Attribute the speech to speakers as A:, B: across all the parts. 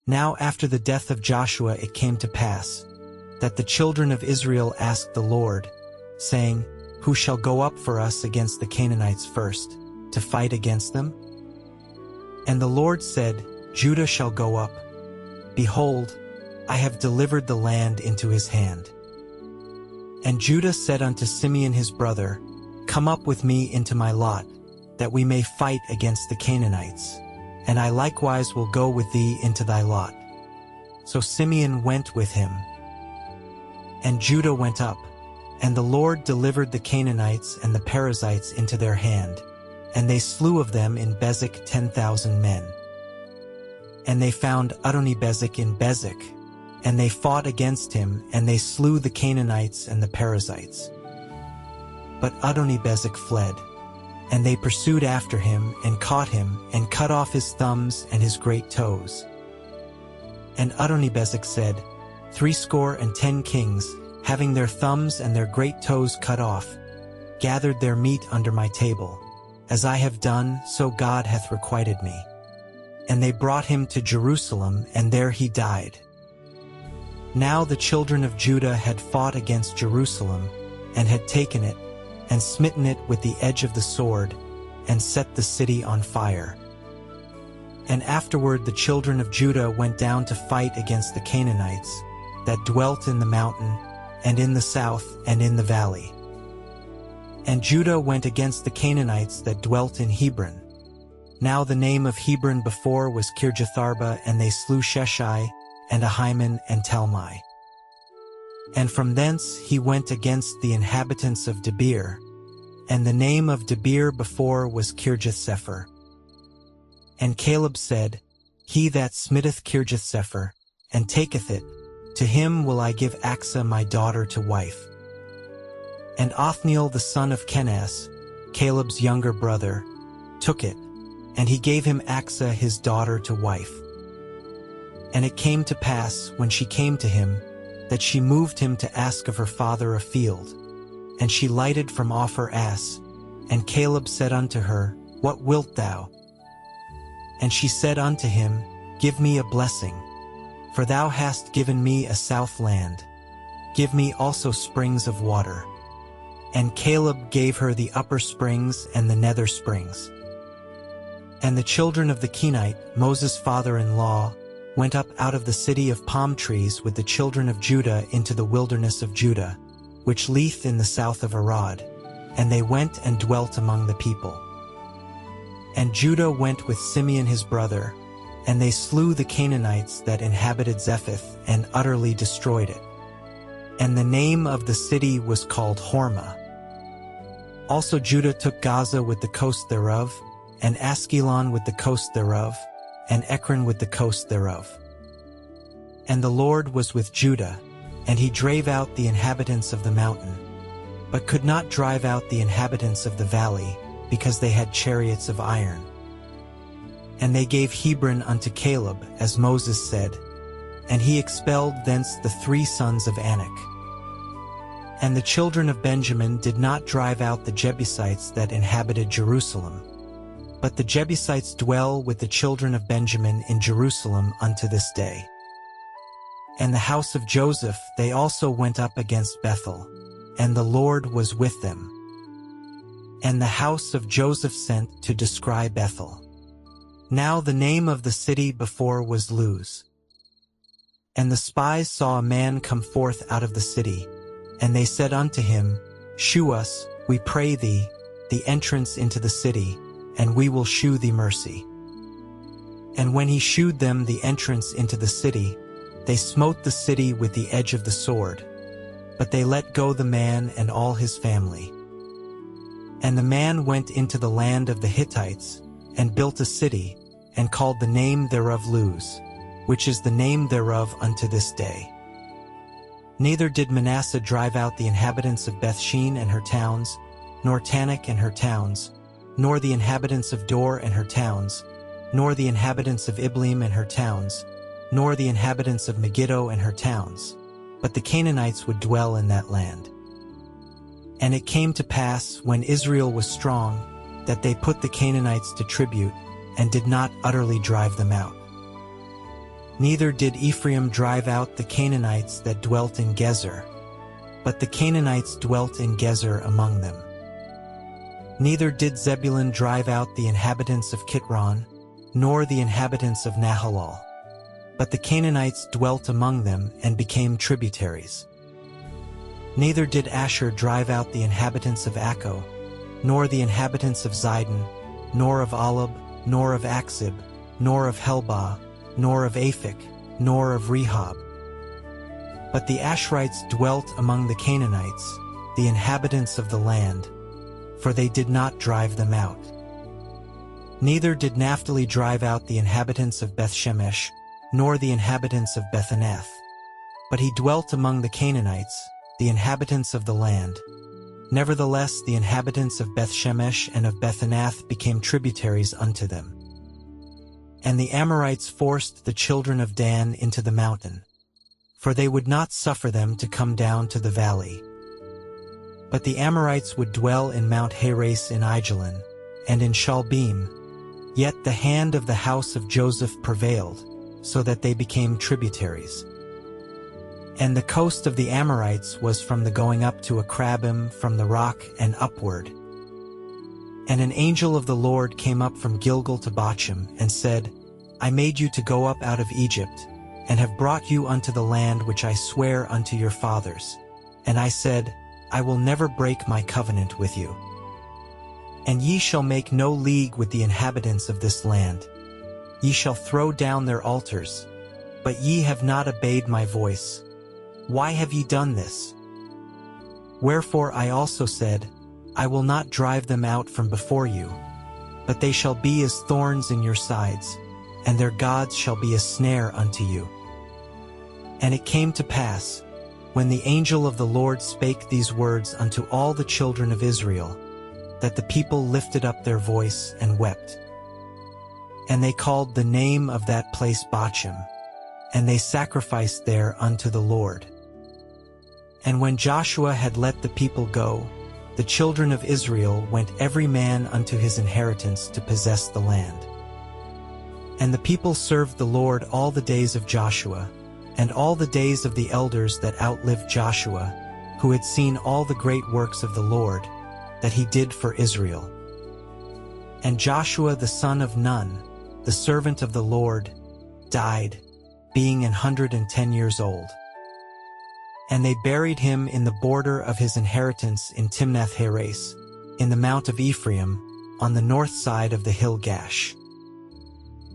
A: Now after the death of Joshua it came to pass, that the children of Israel asked the Lord, saying, Who shall go up for us against the Canaanites first, to fight against them? And the Lord said, Judah shall go up. Behold, I have delivered the land into his hand. And Judah said unto Simeon his brother, Come up with me into my lot, that we may fight against the Canaanites, and I likewise will go with thee into thy lot. So Simeon went with him. And Judah went up, and the Lord delivered the Canaanites and the Perizzites into their hand, and they slew of them in Bezek 10,000 men. And they found Adonibezek in Bezek, and they fought against him, and they slew the Canaanites and the Perizzites. But Adonibezek fled, and they pursued after him, and caught him, and cut off his thumbs and his great toes. And Adonibezek said, 70 kings, having their thumbs and their great toes cut off, gathered their meat under my table. As I have done, so God hath requited me. And they brought him to Jerusalem, and there he died. Now the children of Judah had fought against Jerusalem, and had taken it, and smitten it with the edge of the sword, and set the city on fire. And afterward the children of Judah went down to fight against the Canaanites, that dwelt in the mountain, and in the south, and in the valley. And Judah went against the Canaanites that dwelt in Hebron. Now the name of Hebron before was Kirjatharba, and they slew Sheshai, and Ahiman, and Talmai. And from thence he went against the inhabitants of Debir, and the name of Debir before was Kirjathsepher. And Caleb said, He that smitteth Kirjathsepher, and taketh it, to him will I give Achsah my daughter to wife. And Othniel the son of Kenaz, Caleb's younger brother, took it, and he gave him Achsah his daughter to wife. And it came to pass, when she came to him, that she moved him to ask of her father a field. And she lighted from off her ass. And Caleb said unto her, What wilt thou? And she said unto him, Give me a blessing, for thou hast given me a south land. Give me also springs of water. And Caleb gave her the upper springs and the nether springs. And the children of the Kenite, Moses' father-in-law, went up out of the city of palm trees with the children of Judah into the wilderness of Judah, which lieth in the south of Arad, and they went and dwelt among the people. And Judah went with Simeon his brother, and they slew the Canaanites that inhabited Zephath, and utterly destroyed it. And the name of the city was called Hormah. Also Judah took Gaza with the coast thereof, and Askelon with the coast thereof, and Ekron with the coast thereof. And the Lord was with Judah, and he drave out the inhabitants of the mountain, but could not drive out the inhabitants of the valley, because they had chariots of iron. And they gave Hebron unto Caleb, as Moses said, and he expelled thence the 3 sons of Anak. And the children of Benjamin did not drive out the Jebusites that inhabited Jerusalem, but the Jebusites dwell with the children of Benjamin in Jerusalem unto this day. And the house of Joseph they also went up against Bethel, and the Lord was with them. And the house of Joseph sent to descry Bethel. Now the name of the city before was Luz. And the spies saw a man come forth out of the city, and they said unto him, Shew us, we pray thee, the entrance into the city, and we will shew thee mercy. And when he shewed them the entrance into the city, they smote the city with the edge of the sword, but they let go the man and all his family. And the man went into the land of the Hittites, and built a city, and called the name thereof Luz, which is the name thereof unto this day. Neither did Manasseh drive out the inhabitants of Bethshean and her towns, nor Tanakh and her towns, nor the inhabitants of Dor and her towns, nor the inhabitants of Ibleam and her towns, nor the inhabitants of Megiddo and her towns, but the Canaanites would dwell in that land. And it came to pass, when Israel was strong, that they put the Canaanites to tribute, and did not utterly drive them out. Neither did Ephraim drive out the Canaanites that dwelt in Gezer, but the Canaanites dwelt in Gezer among them. Neither did Zebulun drive out the inhabitants of Kitron, nor the inhabitants of Nahalal, but the Canaanites dwelt among them and became tributaries. Neither did Asher drive out the inhabitants of Akko, nor the inhabitants of Zidon, nor of Alab, nor of Aksib, nor of Helbah, nor of Aphik, nor of Rehob. But the Asherites dwelt among the Canaanites, the inhabitants of the land, for they did not drive them out. Neither did Naphtali drive out the inhabitants of Bethshemesh, nor the inhabitants of Bethanath, but he dwelt among the Canaanites, the inhabitants of the land. Nevertheless, the inhabitants of Bethshemesh and of Bethanath became tributaries unto them. And the Amorites forced the children of Dan into the mountain, for they would not suffer them to come down to the valley. But the Amorites would dwell in Mount Heres in Aijalon, and in Shalbim. Yet the hand of the house of Joseph prevailed, so that they became tributaries. And the coast of the Amorites was from the going up to Akrabim, from the rock and upward. And an angel of the Lord came up from Gilgal to Bochim, and said, I made you to go up out of Egypt, and have brought you unto the land which I swear unto your fathers. And I said, I will never break my covenant with you. And ye shall make no league with the inhabitants of this land. Ye shall throw down their altars, but ye have not obeyed my voice. Why have ye done this? Wherefore I also said, I will not drive them out from before you, but they shall be as thorns in your sides, and their gods shall be a snare unto you. And it came to pass, when the angel of the Lord spake these words unto all the children of Israel, that the people lifted up their voice and wept. And they called the name of that place Bochim, and they sacrificed there unto the Lord. And when Joshua had let the people go, the children of Israel went every man unto his inheritance to possess the land. And the people served the Lord all the days of Joshua, and all the days of the elders that outlived Joshua, who had seen all the great works of the Lord, that he did for Israel. And Joshua the son of Nun, the servant of the Lord, died, being 110 years old. And they buried him in the border of his inheritance in Timnath-Heres, in the mount of Ephraim, on the north side of the hill Gash.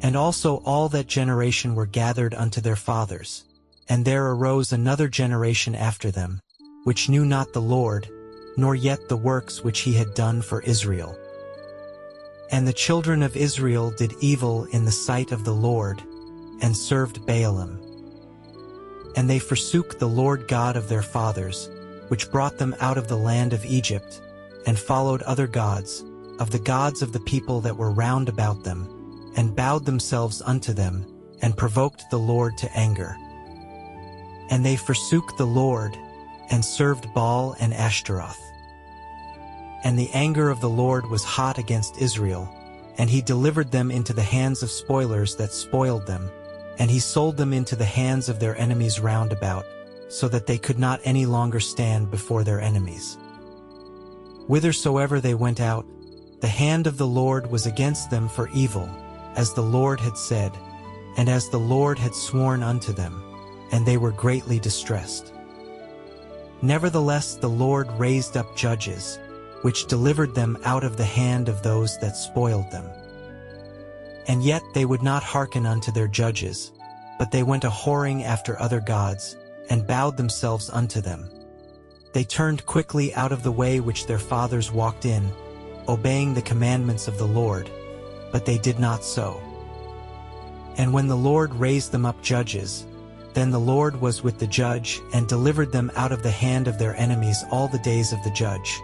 A: And also all that generation were gathered unto their fathers, and there arose another generation after them, which knew not the Lord, nor yet the works which he had done for Israel. And the children of Israel did evil in the sight of the Lord, and served Baalim. And they forsook the Lord God of their fathers, which brought them out of the land of Egypt, and followed other gods, of the gods of the people that were round about them, and bowed themselves unto them, and provoked the Lord to anger. And they forsook the Lord, and served Baal and Ashtaroth. And the anger of the Lord was hot against Israel, and he delivered them into the hands of spoilers that spoiled them, and he sold them into the hands of their enemies round about, so that they could not any longer stand before their enemies. Whithersoever they went out, the hand of the Lord was against them for evil, as the Lord had said, and as the Lord had sworn unto them, and they were greatly distressed. Nevertheless the Lord raised up judges, which delivered them out of the hand of those that spoiled them. And yet they would not hearken unto their judges, but they went a-whoring after other gods, and bowed themselves unto them. They turned quickly out of the way which their fathers walked in, obeying the commandments of the Lord, but they did not so. And when the Lord raised them up judges, then the Lord was with the judge, and delivered them out of the hand of their enemies all the days of the judge.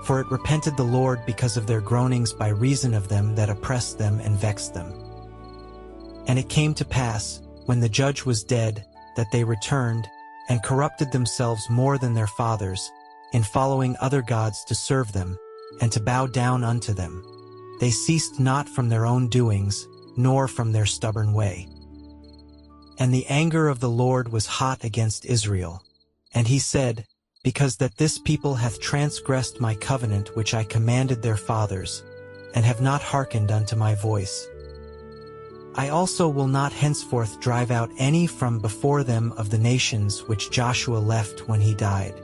A: For it repented the Lord because of their groanings by reason of them that oppressed them and vexed them. And it came to pass, when the judge was dead, that they returned, and corrupted themselves more than their fathers, in following other gods to serve them, and to bow down unto them. They ceased not from their own doings, nor from their stubborn way. And the anger of the Lord was hot against Israel. And he said, Because that this people hath transgressed my covenant which I commanded their fathers, and have not hearkened unto my voice, I also will not henceforth drive out any from before them of the nations which Joshua left when he died,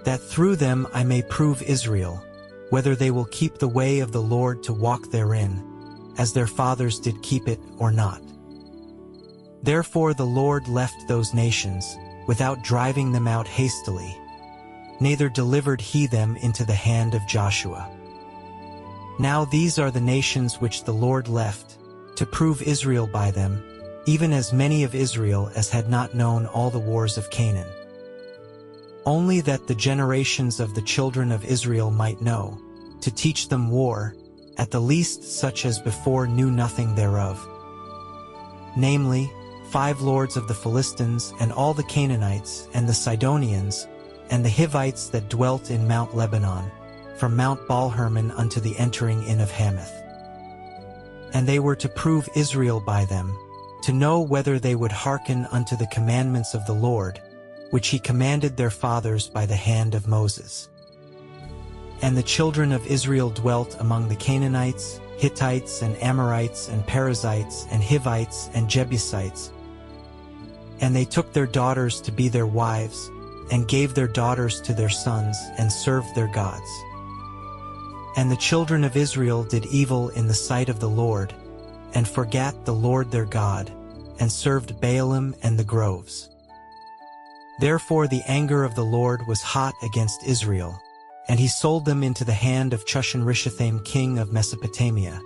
A: that through them I may prove Israel, whether they will keep the way of the Lord to walk therein, as their fathers did keep it or not. Therefore the Lord left those nations, without driving them out hastily, neither delivered he them into the hand of Joshua. Now these are the nations which the Lord left, to prove Israel by them, even as many of Israel as had not known all the wars of Canaan. Only that the generations of the children of Israel might know, to teach them war, at the least such as before knew nothing thereof. Namely, 5 lords of the Philistines, and all the Canaanites, and the Sidonians, and the Hivites that dwelt in Mount Lebanon, from Mount Baal-Hermon unto the entering in of Hamath. And they were to prove Israel by them, to know whether they would hearken unto the commandments of the Lord, which he commanded their fathers by the hand of Moses. And the children of Israel dwelt among the Canaanites, Hittites, and Amorites, and Perizzites, and Hivites, and Jebusites. And they took their daughters to be their wives, and gave their daughters to their sons, and served their gods. And the children of Israel did evil in the sight of the Lord, and forgat the Lord their God, and served Baalim and the groves. Therefore the anger of the Lord was hot against Israel, and he sold them into the hand of Chushan-Rishathaim king of Mesopotamia,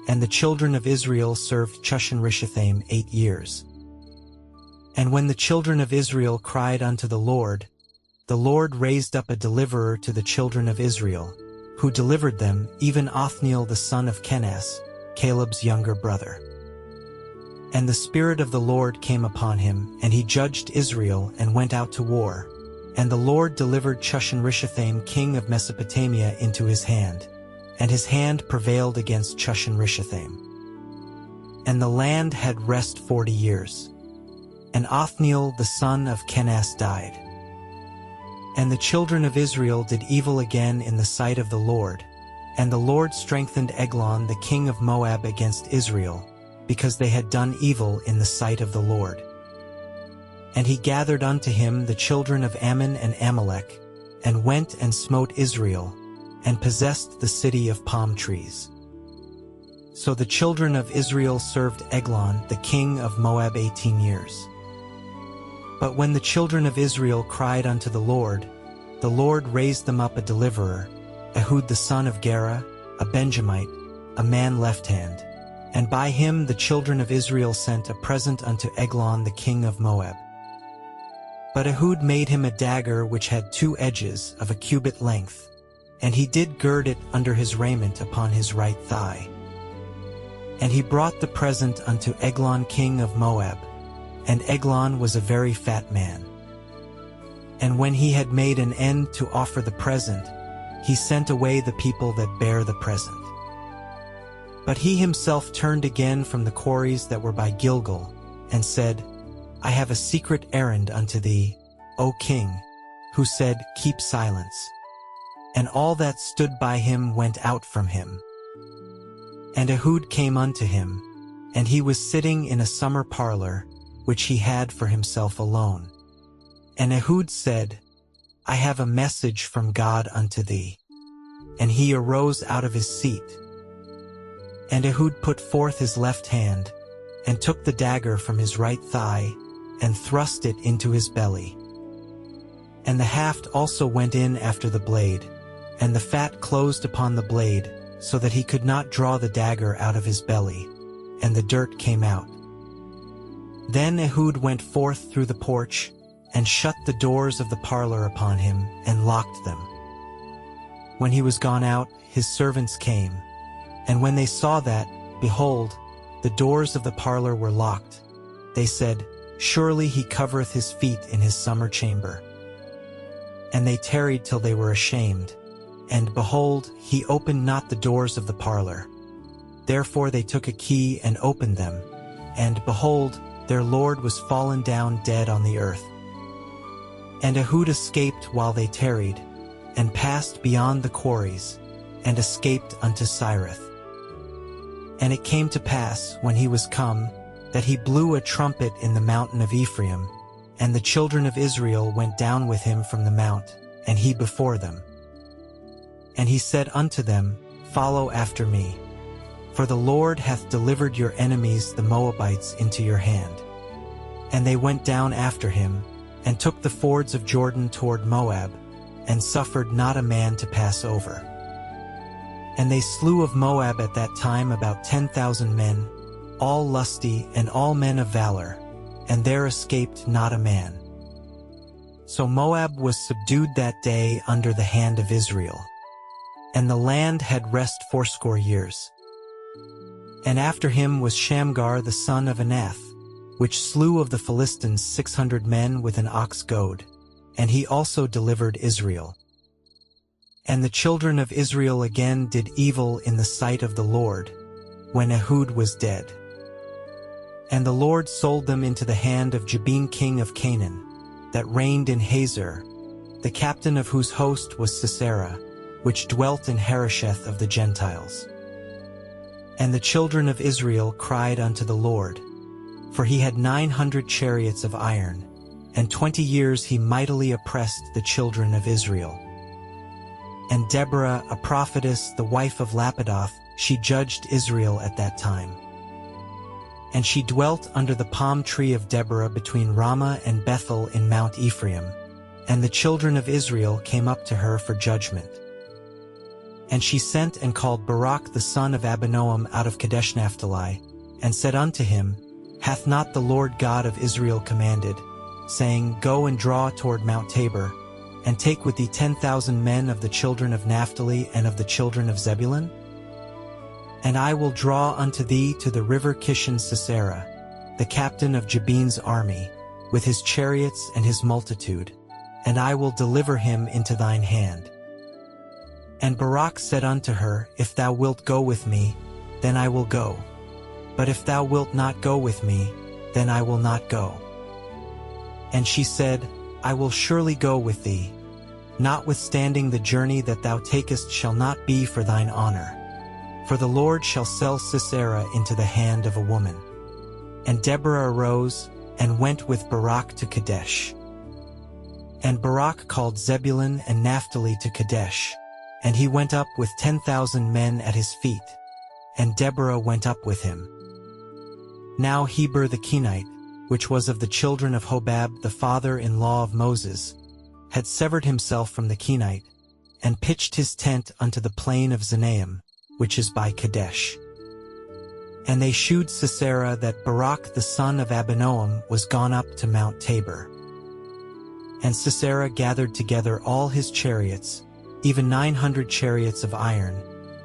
A: and the children of Israel served Chushan-Rishathaim 8 years. And when the children of Israel cried unto the Lord raised up a deliverer to the children of Israel, who delivered them, even Othniel the son of Kenaz, Caleb's younger brother. And the Spirit of the Lord came upon him, and he judged Israel, and went out to war. And the Lord delivered Chushan-Rishathaim king of Mesopotamia into his hand, and his hand prevailed against Chushan-Rishathaim. And the land had rest 40 years. And Othniel the son of Kenaz died. And the children of Israel did evil again in the sight of the Lord, and the Lord strengthened Eglon the king of Moab against Israel, because they had done evil in the sight of the Lord. And he gathered unto him the children of Ammon and Amalek, and went and smote Israel, and possessed the city of palm trees. So the children of Israel served Eglon the king of Moab 18 years. But when the children of Israel cried unto the Lord raised them up a deliverer, Ehud the son of Gera, a Benjamite, a man left hand. And by him the children of Israel sent a present unto Eglon the king of Moab. But Ehud made him a dagger which had 2 edges of a cubit length, and he did gird it under his raiment upon his right thigh. And he brought the present unto Eglon king of Moab, and Eglon was a very fat man. And when he had made an end to offer the present, he sent away the people that bare the present. But he himself turned again from the quarries that were by Gilgal, and said, I have a secret errand unto thee, O king, who said, Keep silence. And all that stood by him went out from him. And Ehud came unto him, and he was sitting in a summer parlor, which he had for himself alone. And Ehud said, I have a message from God unto thee. And he arose out of his seat. And Ehud put forth his left hand, and took the dagger from his right thigh, and thrust it into his belly. And the haft also went in after the blade, and the fat closed upon the blade, so that he could not draw the dagger out of his belly, and the dirt came out. Then Ehud went forth through the porch, and shut the doors of the parlor upon him, and locked them. When he was gone out, his servants came, and when they saw that, behold, the doors of the parlor were locked, they said, Surely he covereth his feet in his summer chamber. And they tarried till they were ashamed, and behold, he opened not the doors of the parlor. Therefore they took a key and opened them, and behold, their lord was fallen down dead on the earth. And Ehud escaped while they tarried, and passed beyond the quarries, and escaped unto Sirith. And it came to pass, when he was come, that he blew a trumpet in the mountain of Ephraim, and the children of Israel went down with him from the mount, and he before them. And he said unto them, Follow after me. For the Lord hath delivered your enemies the Moabites into your hand. And they went down after him, and took the fords of Jordan toward Moab, and suffered not a man to pass over. And they slew of Moab at that time about 10,000 men, all lusty and all men of valor, and there escaped not a man. So Moab was subdued that day under the hand of Israel. And the land had rest 80 years. And after him was Shamgar the son of Anath, which slew of the Philistines 600 men with an ox goad, and he also delivered Israel. And the children of Israel again did evil in the sight of the Lord, when Ehud was dead. And the Lord sold them into the hand of Jabin king of Canaan, that reigned in Hazor, the captain of whose host was Sisera, which dwelt in Harosheth of the Gentiles. And the children of Israel cried unto the Lord, for he had 900 chariots of iron, and 20 years he mightily oppressed the children of Israel. And Deborah, a prophetess, the wife of Lapidoth, she judged Israel at that time. And she dwelt under the palm tree of Deborah between Ramah and Bethel in Mount Ephraim, and the children of Israel came up to her for judgment. And she sent and called Barak the son of Abinoam out of Kadesh Naphtali, and said unto him, Hath not the Lord God of Israel commanded, saying, Go and draw toward Mount Tabor, and take with thee 10,000 men of the children of Naphtali and of the children of Zebulun? And I will draw unto thee to the river Kishon Sisera, the captain of Jabin's army, with his chariots and his multitude, and I will deliver him into thine hand. And Barak said unto her, If thou wilt go with me, then I will go. But if thou wilt not go with me, then I will not go. And she said, I will surely go with thee, notwithstanding the journey that thou takest shall not be for thine honor. For the Lord shall sell Sisera into the hand of a woman. And Deborah arose, and went with Barak to Kadesh. And Barak called Zebulun and Naphtali to Kadesh, and he went up with 10,000 men at his feet, and Deborah went up with him. Now Heber the Kenite, which was of the children of Hobab the father-in-law of Moses, had severed himself from the Kenite, and pitched his tent unto the plain of Zanaim, which is by Kadesh. And they shewed Sisera that Barak the son of Abinoam was gone up to Mount Tabor. And Sisera gathered together all his chariots, even 900 chariots of iron,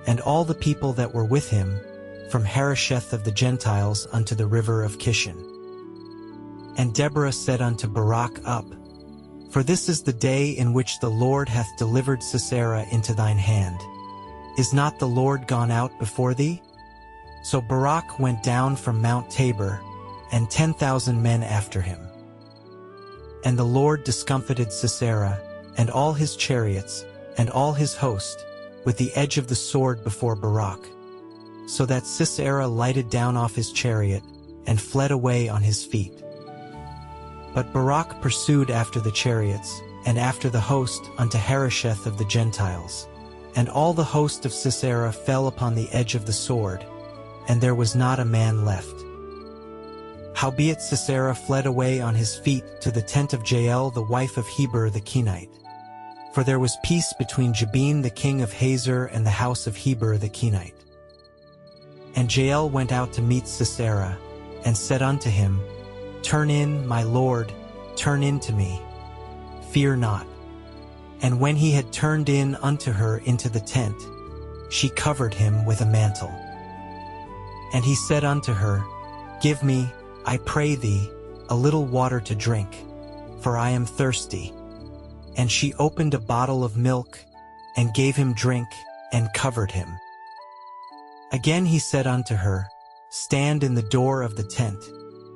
A: and all the people that were with him, from Harosheth of the Gentiles unto the river of Kishon. And Deborah said unto Barak, Up, for this is the day in which the Lord hath delivered Sisera into thine hand. Is not the Lord gone out before thee? So Barak went down from Mount Tabor, and 10,000 men after him. And the Lord discomfited Sisera, and all his chariots, and all his host, with the edge of the sword before Barak, so that Sisera lighted down off his chariot, and fled away on his feet. But Barak pursued after the chariots, and after the host unto Harosheth of the Gentiles. And all the host of Sisera fell upon the edge of the sword, and there was not a man left. Howbeit Sisera fled away on his feet to the tent of Jael the wife of Heber the Kenite. For there was peace between Jabin the king of Hazor and the house of Heber the Kenite. And Jael went out to meet Sisera, and said unto him, Turn in, my lord, turn in to me. Fear not. And when he had turned in unto her into the tent, she covered him with a mantle. And he said unto her, Give me, I pray thee, a little water to drink, for I am thirsty. And she opened a bottle of milk, and gave him drink, and covered him. Again he said unto her, Stand in the door of the tent.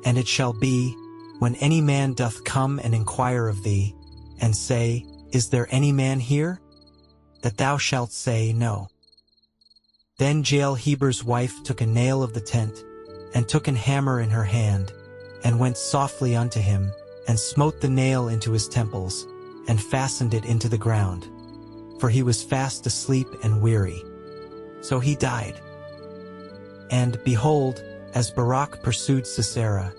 A: And it shall be, when any man doth come and inquire of thee, and say, Is there any man here? That thou shalt say, No. Then Jael Heber's wife took a nail of the tent, and took an hammer in her hand, and went softly unto him, and smote the nail into his temples, and fastened it into the ground. For he was fast asleep and weary. So he died. And, behold, as Barak pursued Sisera,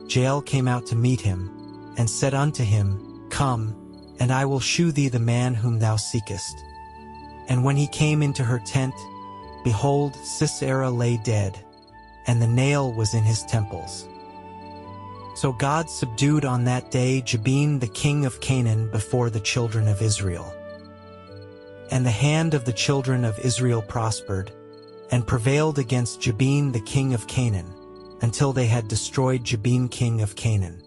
A: Jael came out to meet him, and said unto him, Come, and I will shew thee the man whom thou seekest. And when he came into her tent, behold, Sisera lay dead, and the nail was in his temples. So God subdued on that day Jabin the king of Canaan before the children of Israel. And the hand of the children of Israel prospered, and prevailed against Jabin the king of Canaan, until they had destroyed Jabin king of Canaan.